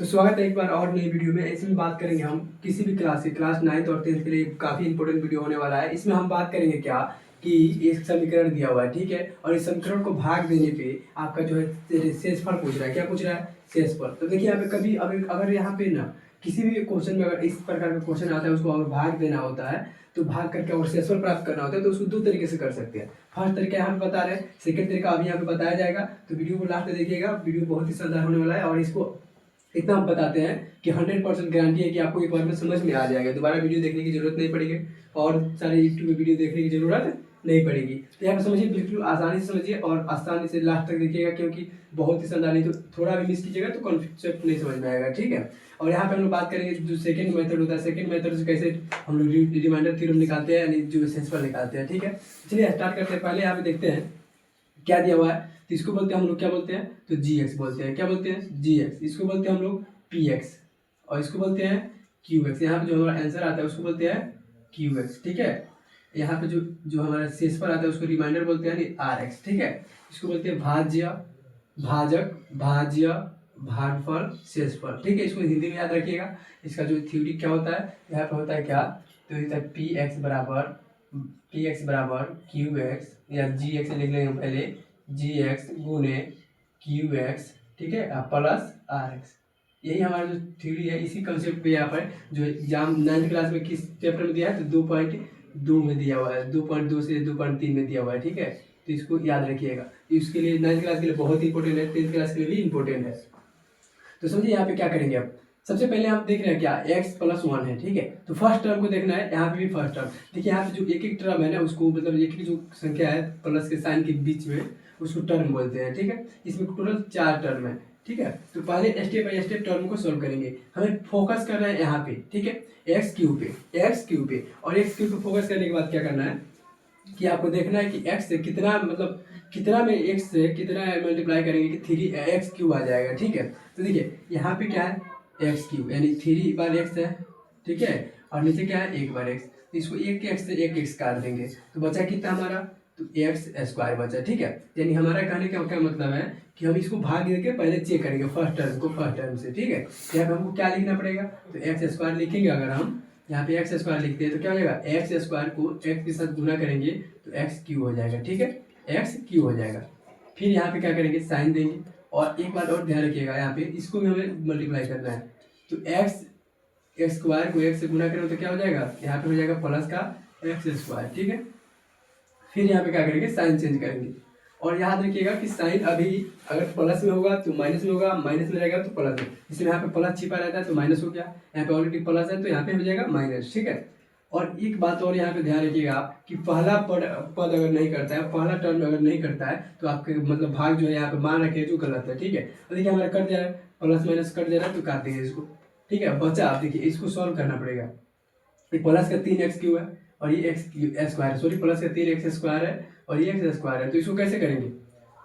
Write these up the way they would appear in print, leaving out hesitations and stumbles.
तो स्वागत है एक बार और नई वीडियो में। इसमें बात करेंगे हम किसी भी क्लास के क्लास 9th और 10th के लिए काफ़ी इंपॉर्टेंट वीडियो होने वाला है। इसमें हम बात करेंगे क्या कि एक समीकरण दिया हुआ है, ठीक है, और इस समीकरण को भाग देने पे आपका जो है शेषफल पूछ रहा है। क्या पूछ रहा है? शेषफल। तो देखिए यहाँ पे कभी अगर यहाँ पे ना किसी भी क्वेश्चन में अगर इस प्रकार का क्वेश्चन आता है, उसको अगर भाग देना होता है तो भाग करके और शेषफल प्राप्त करना होता है, तो उसको दो तरीके से कर सकते हैं। फर्स्ट तरीका यहाँ पे बता रहे हैं, सेकंड तरीका अभी यहाँ पे बताया जाएगा। तो वीडियो को लास्ट में देखिएगा, वीडियो बहुत ही शानदार होने वाला है। और इसको इतना हम बताते हैं कि 100% गारंटी है कि आपको एक बार में समझ में आ जाएगा, दोबारा वीडियो देखने की जरूरत नहीं पड़ेगी और सारे यूट्यूब में वीडियो देखने की जरूरत नहीं पड़ेगी। तो यहाँ पर समझिए, बिल्कुल आसानी से समझिए और आसानी से लास्ट तक देखिएगा, क्योंकि बहुत ही शानदार, नहीं तो थोड़ा भी मिस कीजिएगा तो कॉन्सेप्ट नहीं समझ में आएगा, ठीक है। और यहाँ पे हम लोग बात करेंगे जो सेकंड मेथड होता है, सेकंड मेथड से कैसे हम लोग रिमाइंडर थ्योरम निकालते हैं, यानी जो शेषफल निकालते हैं, ठीक है। चलिए स्टार्ट करते हैं। पहले यहाँ पे देखते हैं क्या दिया हुआ है। तो इसको बोलते हैं हम लोग, क्या बोलते हैं, तो जी एक्स बोलते हैं। क्या बोलते हैं? जी एक्स। इसको बोलते हैं हम लोग पी एक्स और इसको बोलते हैं क्यू एक्स। यहाँ पे जो हमारा आंसर आता है उसको बोलते हैं क्यू एक्स, ठीक है। यहाँ पे जो जो हमारा शेषफल आता है उसको रिमाइंडर बोलते हैं आर एक्स, ठीक है। इसको बोलते हैं भाज्य, भाजक, भाज्य, भागफल, शेषफल, ठीक है। इसको हिंदी में याद रखिएगा। इसका जो थ्योरी क्या होता है, यहाँ पे होता है क्या, तो होता है पी एक्स बराबर क्यू एक्स, या जी एक्स लिख लेंगे पहले, जी एक्स गुने क्यू एक्स, ठीक है, प्लस आर एक्स। यही हमारा जो थ्योरी है, इसी कंसेप्ट पे यहाँ पर जो एग्जाम 9th क्लास में किस चैप्टर में दिया है, तो 2.2 में दिया हुआ है, 2.2 से 2.3 में दिया हुआ है, ठीक है। तो इसको याद रखिएगा, इसके लिए 9th क्लास के लिए बहुत ही इंपॉर्टेंट है, 10th क्लास के लिए भी इंपॉर्टेंट है। तो समझिए यहाँ पे क्या करेंगे अब। सबसे पहले आप देख रहे हैं क्या, x+1 है, ठीक है। तो फर्स्ट टर्म को देखना है, यहाँ पे भी फर्स्ट टर्म। देखिए यहाँ पे जो एक एक टर्म है ना, उसको मतलब एक एक जो संख्या है प्लस के साइन के बीच में, उसको टर्म बोलते हैं, ठीक है। इसमें टोटल 4 टर्म है, ठीक है। तो पहले स्टेप बाय स्टेप टर्म को सोल्व करेंगे। हमें फोकस करना है यहाँ पे, ठीक है, एक्स क्यू पे। और एक्स क्यू पे फोकस करने के बाद क्या करना है कि आपको देखना है कि x से कितना, मतलब कितना में x से कितना मल्टीप्लाई करेंगे कि 3x³ आ जाएगा, ठीक है। तो देखिए यहाँ पे क्या है, x³ यानी 3 बार x है, ठीक है, और नीचे क्या है, 1 बार x। तो इसको एक x से एक x काट देंगे तो बचा कितना हमारा, तो x² बचा, ठीक है। यानी हमारा कहने का क्या मतलब है कि हम इसको भाग देके पहले चेक करेंगे फर्स्ट टर्म को फर्स्ट टर्म से, ठीक है। यहाँ पे हमको क्या लिखना पड़ेगा, तो x² लिखेंगे। अगर हम यहाँ पे x² लिखते हैं तो क्या हो जाएगा, x² को x के साथ गुना करेंगे तो x³ हो जाएगा, ठीक है, x³ हो जाएगा। फिर यहाँ पे क्या करेंगे, साइन देंगे। और एक बात और ध्यान रखिएगा, यहाँ पे इसको भी हमें मल्टीप्लाई करना है। तो x² को x से गुना करेंगे तो क्या हो जाएगा, यहाँ पे हो जाएगा प्लस का x², ठीक है। फिर यहाँ पे क्या करेंगे, साइन चेंज करेंगे। और याद रखिएगा कि साइन अभी अगर प्लस में होगा तो माइनस में होगा, माइनस में रहेगा तो प्लस में, इसलिए यहाँ पे प्लस छिपा रहता है तो माइनस हो गया। यहाँ पे ऑलरेडी प्लस है तो यहाँ पे हो जाएगा माइनस, ठीक है। और एक बात और यहाँ पे ध्यान रखिएगा आप कि पहला पद अगर नहीं करता है, पहला टर्म अगर नहीं करता है तो आपके मतलब भाग जो है यहाँ पे मान रखे जो गलत है, ठीक है। तो देखिए हमारा कट जा रहा है, प्लस माइनस कट जा रहा है तो काट देंगे इसको, ठीक है। बचा, आप देखिए इसको सॉल्व करना पड़ेगा। ये प्लस का 3x³ है और ये x² सॉरी प्लस का 3x² है और ये x² है, तो इसको कैसे करेंगे,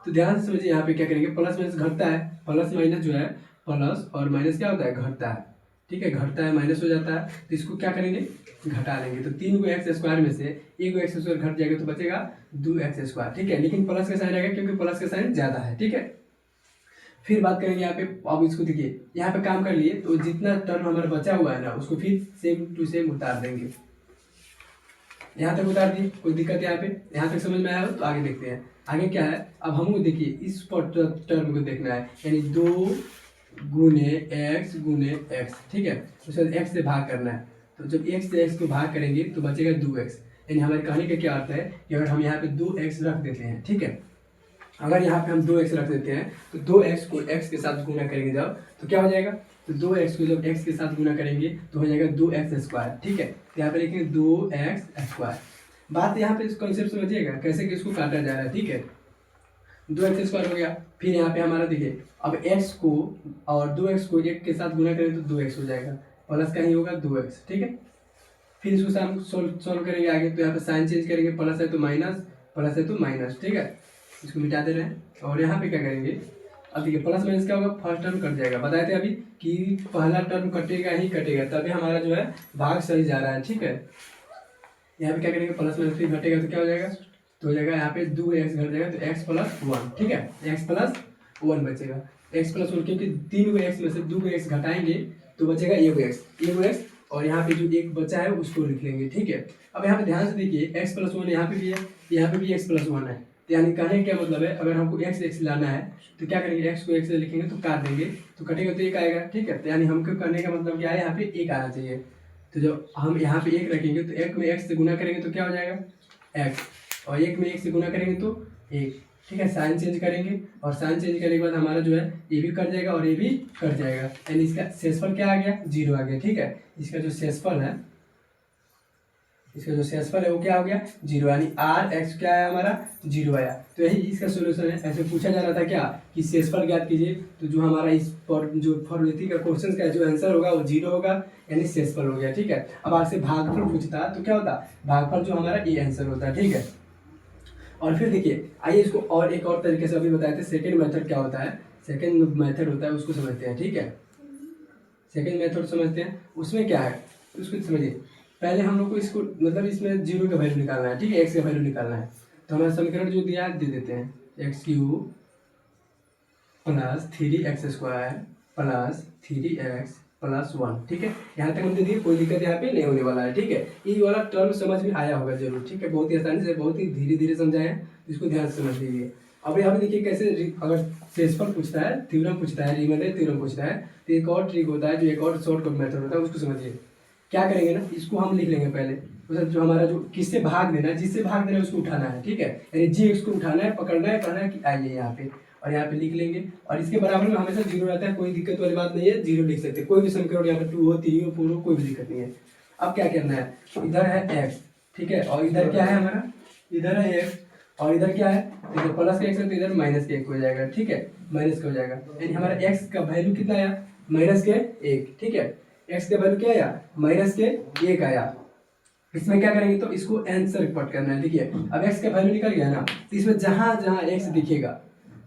तो ध्यान से समझिए। यहाँ पे क्या करेंगे, प्लस माइनस घटता है, प्लस माइनस जो है, प्लस और माइनस क्या होता है, घटता है, ठीक है, घटता है माइनस हो जाता है। तो इसको क्या करेंगे, घटा लेंगे। तो 3 को x² में से 1 को x² घट जाएगा तो बचेगा 2x², ठीक है। लेकिन प्लस का साइन रहेगा क्योंकि प्लस का साइन ज्यादा है, ठीक है। फिर बात करेंगे यहाँ पे, अब इसको देखिए यहाँ पे काम कर लिए तो जितना टर्म हमारा बचा हुआ है ना उसको फिर सेम टू सेम उतार देंगे। यहाँ तक उतार दी, कोई दिक्कत है यहाँ पे, यहाँ तक समझ में आया हो तो आगे देखते हैं। आगे क्या है, अब हमको देखिए इस टर्म को देखना है, यानी 2 गुने x, ठीक है। उसके बाद x से भाग करना है। तो जब x से x को भाग करेंगे तो बचेगा 2x। यानी हमारे कहने का क्या अर्थ है कि अगर हम यहाँ पे 2x रख देते हैं, ठीक है, अगर यहाँ पे हम 2x रख देते हैं तो 2x को x के साथ गुना करेंगे जब, तो क्या हो जाएगा, तो 2x को जब x के साथ गुना करेंगे तो हो जाएगा 2x², ठीक है। तो यहाँ पे लिखेंगे 2x²। बात यहाँ पे इस कॉन्सेप्ट समझिएगा कैसे कि इसको काटा जा रहा है, ठीक है। 2x² हो गया। फिर यहाँ पे हमारा देखिए अब x को और 2x को 1 के साथ गुना करेंगे तो 2x हो जाएगा, प्लस का ही होगा 2x, ठीक है। फिर इसको सोल्व करेंगे आगे, तो यहाँ पे साइन चेंज करेंगे, प्लस है तो माइनस, प्लस है तो माइनस, ठीक है। इसको मिटा दे रहे हैं। और यहाँ पे क्या करेंगे, अब देखिए प्लस माइनस क्या होगा, फर्स्ट टर्म कट जाएगा। बताए थे अभी कि पहला टर्म कटेगा ही कटेगा, तभी हमारा जो है भाग सही जा रहा है, ठीक है। यहाँ पे क्या करेंगे, प्लस माइनस फिर घटेगा तो क्या हो जाएगा, तो हो जाएगा यहाँ पे 2x घट जाएगा तो x+1, ठीक है, x+1 बचेगा। एक्स प्लस वन, क्योंकि 3 को एक्स में से 2 को एक्स घटाएंगे तो बचेगा एगो एक्स, और यहाँ पे जो एक बचा है उसको लिख लेंगे, ठीक है। अब यहाँ पे ध्यान से देखिए एक्स प्लस वन यहाँ पे भी है, यहाँ पे भी एक्स प्लस वन है, तो यानी कहने का क्या मतलब है, अगर हमको एक्स लाना है तो क्या करेंगे, एक्स को एक्स से लिखेंगे तो काट देंगे तो कटेगा तो एक आएगा, ठीक है। तो यानी हमको करने का मतलब क्या है, यहाँ पे एक आना चाहिए। तो जब हम यहाँ पे एक रखेंगे तो एक में एक्स से गुना करेंगे तो क्या हो जाएगा एक्स, और एक में एक से गुना करेंगे तो एक, ठीक है। साइन चेंज करेंगे और साइन चेंज करने के बाद हमारा जो है ये भी कट जाएगा और ये भी कट जाएगा, यानी इसका शेषफल क्या आ गया, 0 आ गया, ठीक है। इसका जो शेषफल है, वो क्या हो गया, 0, यानी आर एक्स क्या है हमारा 0 आया। तो यही इसका सोल्यूशन है। ऐसे पूछा जा रहा था क्या कि शेषफल ज्ञात कीजिए, तो जो हमारा इस जो फॉर्मूलेटी का क्वेश्चन का जो आंसर होगा वो 0 होगा, यानी शेषफल हो गया, ठीक है। अब आपसे भागफल पूछता तो क्या होता, भागफल जो हमारा ये आंसर होता है, ठीक है। और फिर देखिए आइए इसको और एक और तरीके से अभी बताए थे, सेकेंड मेथड क्या होता है, सेकेंड मेथड होता है उसको समझते हैं, ठीक है। सेकेंड मेथड समझते हैं, उसमें क्या है उसको समझिए। पहले हम लोग को इसको मतलब इसमें 0 का वैल्यू निकालना है, ठीक है, एक्स का वैल्यू निकालना है। तो हमारा समीकरण जो दिया है दे देते हैं, x³ plus 3x² plus 3x plus 1, ठीक है। यहाँ तक हम दे दिए, कोई दिक्कत यहाँ पे नहीं होने वाला है, ठीक है। ये वाला टर्म समझ में आया होगा जरूर, ठीक है। बहुत ही आसानी से, बहुत ही धीरे धीरे समझाए हैं, इसको ध्यान से समझ लीजिए। अब यहाँ पे देखिए कैसे, अगर शेषफल पूछता है, थ्योरम पूछता है, रिमाइंडर थ्योरम पूछता है, तो एक और ट्रिक होता है, जो एक और शॉर्टकट मेथड होता है, उसको समझिए। क्या करेंगे ना, इसको हम लिख लेंगे पहले, मतलब जो हमारा जो किससे भाग देना है, जिससे भाग देना है उसको उठाना है, ठीक है। यानी जी एक्स को उठाना है, पकड़ना है, कहना है कि आइए यहाँ पे, और यहाँ पे लिख लेंगे। और इसके बराबर में हमेशा 0 रहता है, कोई दिक्कत वाली बात नहीं है, 0 लिख सकते हैं। कोई भी समीकरण यहाँ पे 2 हो, 3 हो, 4 हो, कोई भी दिक्कत नहीं है। अब क्या करना है, इधर है x, ठीक है, और इधर क्या है हमारा, इधर है x, और इधर क्या है, इधर प्लस का x है तो इधर माइनस के 1 हो जाएगा, ठीक है, माइनस का हो जाएगा। यानी हमारा x का वैल्यू कितना आया, -1, ठीक है। x का वैल्यू क्या आया, -1 आया। इसमें क्या करेंगे, तो इसको आंसर रिपोर्ट करना है। देखिए अब x का वैल्यू निकल गया ना, तो इसमें जहां जहां x दिखेगा,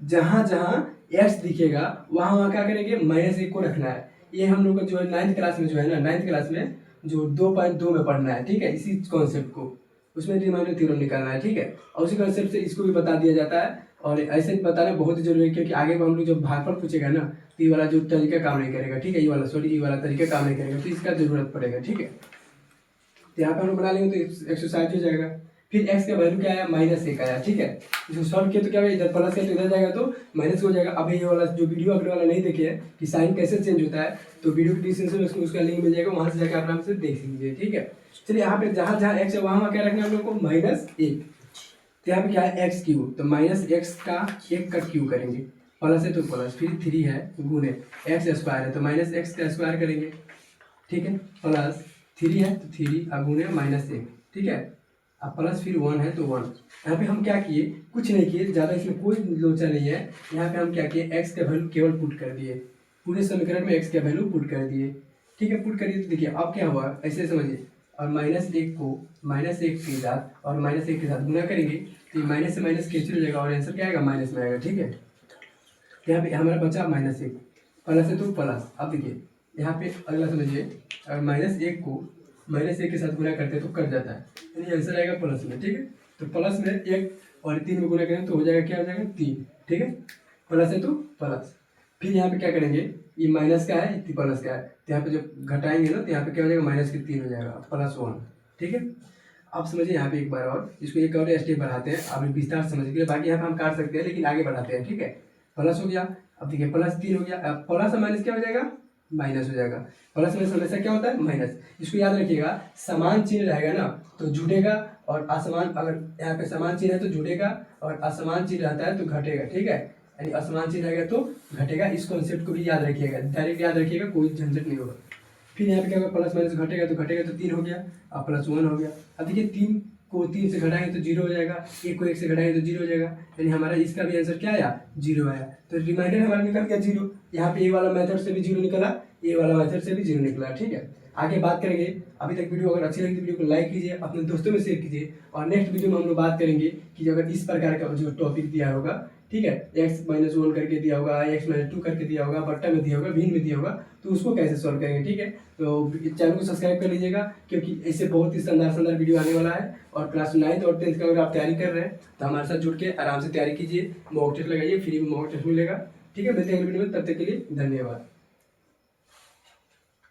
जहां जहां x दिखेगा वहां वहां क्या करेंगे, -1 को रखना है। ये हम लोग को जो है 9th क्लास में जो है ना, 9th क्लास में जो 2.2 में पढ़ना है, ठीक है, इसी कॉन्सेप्ट को, उसमें रिमाइंडर थ्योरम निकालना है, ठीक है। और उसी कॉन्सेप्ट से इसको भी बता दिया जाता है, और ऐसे बताना बहुत ही जरूरी है, क्योंकि आगे हम लोग जब भागफल पूछेगा ना, तो ये वाला जो तरीका काम नहीं करेगा, ठीक है, ये वाला तरीका काम नहीं करेगा, तो इसका जरूरत पड़ेगा, ठीक है। तो यहाँ पे हम लोग बना लेंगे तो एक्सरसाइज हो जाएगा। फिर x का वैल्यू क्या आया, -1 आया, ठीक है। इसको सॉल्व किया तो क्या होगा, इधर प्लस है तो इधर जाएगा तो माइनस हो जाएगा। अभी ये वाला जो वीडियो अगले वाला नहीं देखे है कि साइन कैसे चेंज होता है, तो वीडियो की डिस्क्रिप्शन में उसका लिंक मिल जाएगा, वहां से जाकर आराम से देख लीजिए, ठीक है। चलिए यहाँ पे जहाँ जहाँ x है वहाँ क्या रखना है हम लोग को, -1। तो यहाँ पे क्या है, x³ तो -x का 1 का क्यू करेंगे, प्लस है तो प्लस, फिर 3 है गुने x² है तो -x का स्क्वायर करेंगे, ठीक है, प्लस 3 है तो 3 गुने -1, ठीक है, अब प्लस फिर 1 है तो 1। यहाँ पे हम क्या किए, कुछ नहीं किए, ज़्यादा इसमें कोई लोचा नहीं है। यहाँ पे हम क्या किए, x का वैल्यू केवल पुट कर दिए, पूरे समीकरण में x का वैल्यू पुट कर दिए, ठीक है। पुट करिए तो देखिए अब क्या हुआ, ऐसे समझिए, और -1 को -1 के साथ और -1 के साथ गुना करेंगे तो माइनस से माइनस कैंसिल हो जाएगा और आंसर क्या आएगा, माइनस में आएगा, ठीक है। यहाँ पे हमारा बचा -1, प्लस है तो प्लस। अब देखिए यहाँ पे अगला समझिए, अगर -1 को -1 के साथ गुना करते हैं तो कट जाता है, यानी आंसर आएगा प्लस में, ठीक है। तो प्लस में 1 और 3 में गुना करें तो हो जाएगा, क्या हो जाएगा 3, ठीक है, प्लस है तो प्लस। फिर यहाँ पे क्या करेंगे, ये माइनस का है, ये प्लस का है, तो यहाँ पे जब घटाएंगे ना तो यहाँ पे क्या हो जाएगा, -3 हो जाएगा, +1, ठीक है। अब समझिए यहाँ पे एक बार और इसको एक और स्टेप बढ़ाते हैं, अब विस्तार समझ के लिए, बाकी यहाँ पे हम काट सकते हैं लेकिन आगे बढ़ाते हैं, ठीक है। प्लस हो गया, अब देखिए +3 हो गया, अब प्लस और माइनस क्या हो जाएगा, माइनस हो जाएगा। प्लस में हमेशा क्या होता है, माइनस। इसको याद रखिएगा, समान चिन्ह रहेगा ना तो जुड़ेगा, और असमान, अगर यहाँ पे समान चिन्ह है तो जुड़ेगा, और असमान चिन्ह रहता है तो घटेगा, ठीक है, यानी असमान चिन्ह रहेगा तो घटेगा। इस कॉन्सेप्ट को भी याद रखिएगा, डायरेक्ट याद रखिएगा, कोई झंझट नहीं होगा। फिर यहाँ पे क्या होगा, प्लस माइनस घटेगा तो 3 हो गया, और +1 हो गया। अब देखिए 3 को 3 से घटाएंगे तो 0 हो जाएगा, 1 को 1 से घटाएंगे तो 0 हो जाएगा, यानी हमारा इसका भी आंसर क्या आया, 0 आया। तो रिमाइंडर हमारा निकल गया 0। यहाँ पे ये वाला मेथड से भी 0 निकला, ये वाला मेथड से भी 0 निकला, ठीक है। आगे बात करेंगे। अभी तक वीडियो अगर अच्छी लगी तो वीडियो को लाइक कीजिए, अपने दोस्तों में शेयर कीजिए, और नेक्स्ट वीडियो में हम लोग बात करेंगे कि अगर इस प्रकार का जो टॉपिक दिया होगा, ठीक है, x-1 करके दिया होगा, x-2 करके दिया होगा, बट्टा में दिया होगा, भिन्न में दिया होगा, तो उसको कैसे सॉल्व करेंगे, ठीक है। तो चैनल को सब्सक्राइब कर लीजिएगा, क्योंकि ऐसे बहुत ही शानदार वीडियो आने वाला है। और क्लास 9th और 10th का अगर आप तैयारी कर रहे हैं तो हमारे साथ जुड़ के आराम से तैयारी कीजिए, मॉक टेस्ट लगाइए, फ्री में मॉक टेस्ट मिलेगा। ठीक है, मिलते हैं अगली वीडियो में, तब तक के लिए धन्यवाद।